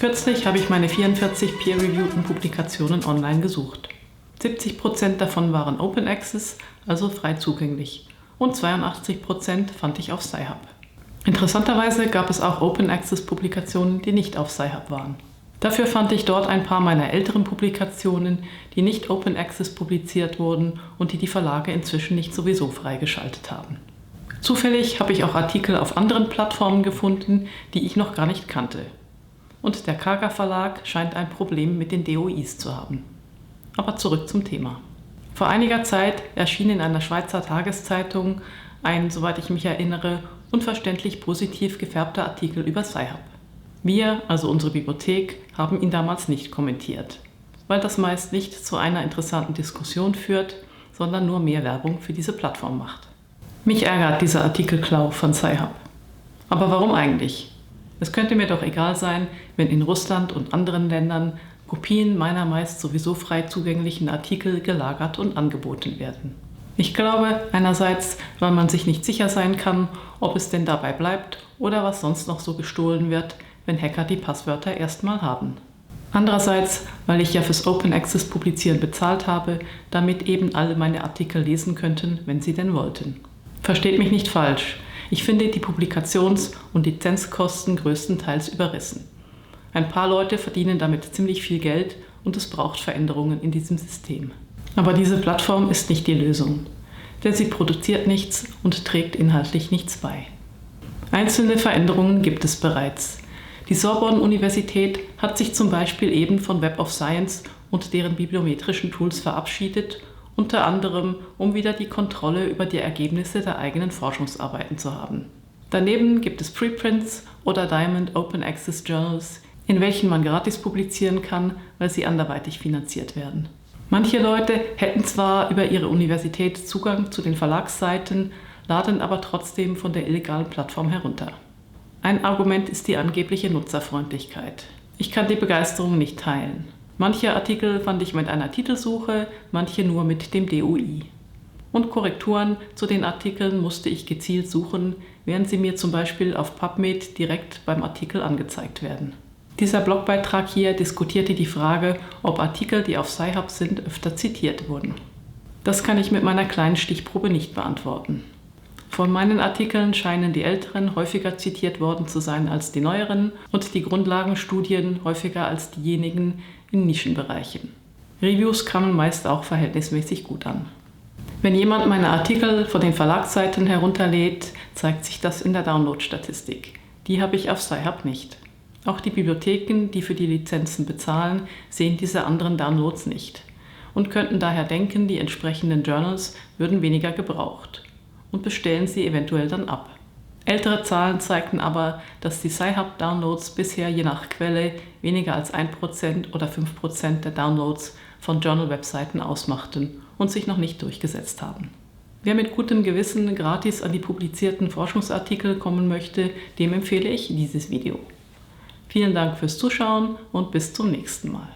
Kürzlich habe ich meine 44 peer-reviewten Publikationen online gesucht. 70% davon waren Open Access, also frei zugänglich, und 82% fand ich auf Sci-Hub. Interessanterweise gab es auch Open Access Publikationen, die nicht auf Sci-Hub waren. Dafür fand ich dort ein paar meiner älteren Publikationen, die nicht Open Access publiziert wurden und die Verlage inzwischen nicht sowieso freigeschaltet haben. Zufällig habe ich auch Artikel auf anderen Plattformen gefunden, die ich noch gar nicht kannte. Und der Kaga Verlag scheint ein Problem mit den DOIs zu haben. Aber zurück zum Thema. Vor einiger Zeit erschien in einer Schweizer Tageszeitung ein, soweit ich mich erinnere, unverständlich positiv gefärbter Artikel über Sci-Hub. Wir, also unsere Bibliothek, haben ihn damals nicht kommentiert, weil das meist nicht zu einer interessanten Diskussion führt, sondern nur mehr Werbung für diese Plattform macht. Mich ärgert dieser Artikelklau von Sci-Hub. Aber warum eigentlich? Es könnte mir doch egal sein, wenn in Russland und anderen Ländern Kopien meiner meist sowieso frei zugänglichen Artikel gelagert und angeboten werden. Ich glaube, einerseits, weil man sich nicht sicher sein kann, ob es denn dabei bleibt oder was sonst noch so gestohlen wird, wenn Hacker die Passwörter erstmal haben. Andererseits, weil ich ja fürs Open Access Publizieren bezahlt habe, damit eben alle meine Artikel lesen könnten, wenn sie denn wollten. Versteht mich nicht falsch, ich finde die Publikations- und Lizenzkosten größtenteils überrissen. Ein paar Leute verdienen damit ziemlich viel Geld und es braucht Veränderungen in diesem System. Aber diese Plattform ist nicht die Lösung, denn sie produziert nichts und trägt inhaltlich nichts bei. Einzelne Veränderungen gibt es bereits. Die Sorbonne-Universität hat sich zum Beispiel eben von Web of Science und deren bibliometrischen Tools verabschiedet, unter anderem, um wieder die Kontrolle über die Ergebnisse der eigenen Forschungsarbeiten zu haben. Daneben gibt es Preprints oder Diamond Open Access Journals, in welchen man gratis publizieren kann, weil sie anderweitig finanziert werden. Manche Leute hätten zwar über ihre Universität Zugang zu den Verlagsseiten, laden aber trotzdem von der illegalen Plattform herunter. Ein Argument ist die angebliche Nutzerfreundlichkeit. Ich kann die Begeisterung nicht teilen. Manche Artikel fand ich mit einer Titelsuche, manche nur mit dem DOI. Und Korrekturen zu den Artikeln musste ich gezielt suchen, während sie mir zum Beispiel auf PubMed direkt beim Artikel angezeigt werden. Dieser Blogbeitrag hier diskutierte die Frage, ob Artikel, die auf Sci-Hub sind, öfter zitiert wurden. Das kann ich mit meiner kleinen Stichprobe nicht beantworten. Von meinen Artikeln scheinen die älteren häufiger zitiert worden zu sein als die neueren und die Grundlagenstudien häufiger als diejenigen in Nischenbereichen. Reviews kamen meist auch verhältnismäßig gut an. Wenn jemand meine Artikel von den Verlagsseiten herunterlädt, zeigt sich das in der Download-Statistik. Die habe ich auf Sci-Hub nicht. Auch die Bibliotheken, die für die Lizenzen bezahlen, sehen diese anderen Downloads nicht und könnten daher denken, die entsprechenden Journals würden weniger gebraucht und bestellen sie eventuell dann ab. Ältere Zahlen zeigten aber, dass die Sci-Hub-Downloads bisher je nach Quelle weniger als 1% oder 5% der Downloads von Journal-Webseiten ausmachten und sich noch nicht durchgesetzt haben. Wer mit gutem Gewissen gratis an die publizierten Forschungsartikel kommen möchte, dem empfehle ich dieses Video. Vielen Dank fürs Zuschauen und bis zum nächsten Mal.